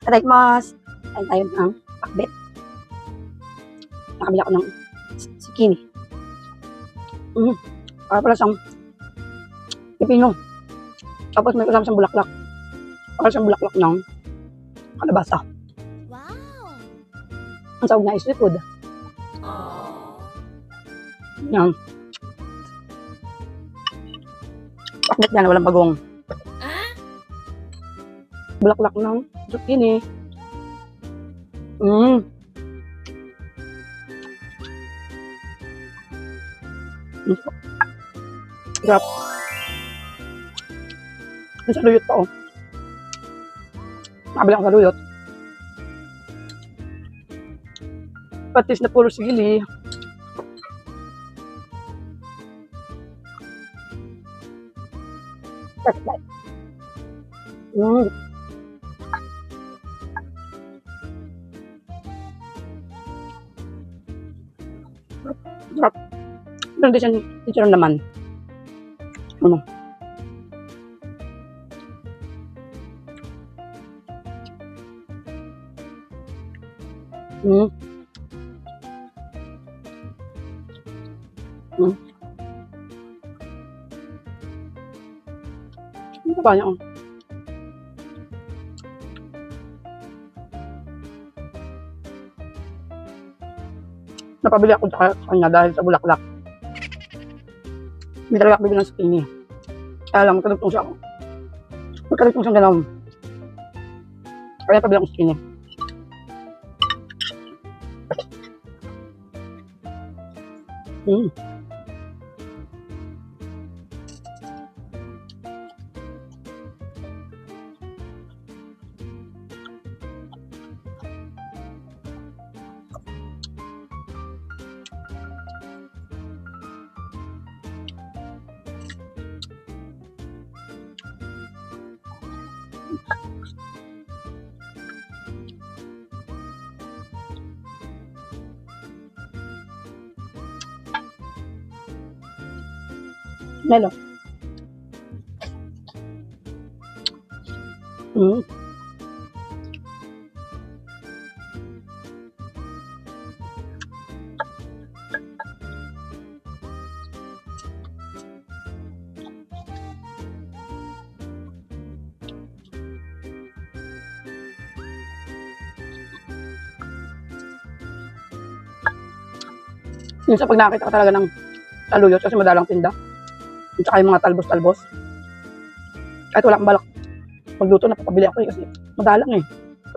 Atayos! Kain tayo ng pakbet. Nakabili ako ng zucchini. Para pala siyang pipino. Tapos may kasama siyang bulaklak. Para siyang bulaklak ng kalabasa. Wow! Ang sawag na is seafood. Yan. Pakbet yan, walang bagong. Bulaklak ng zucchini. Sarap. Ang saluyot pa, oh. Nakabili akong saluyot. Patis na puro sili. Perfect. Sarap. Meron din siyang teacher naman. Ano? Ano ba niya? Napabili ako sa kanya dahil sa bulaklak. Hindi talaga ako bibili ng zucchini. Kaya lang, magkalagtong siya ako. Magkalagtong siyang gano'n. Kaya pabili akong zucchini. Melo. Minsan pag nakakita ka talaga ng saluyot kasi madalang tinda. At saka yung mga talbos-talbos. Kahit wala akong balak magluto, napapabili ako kasi madalang eh.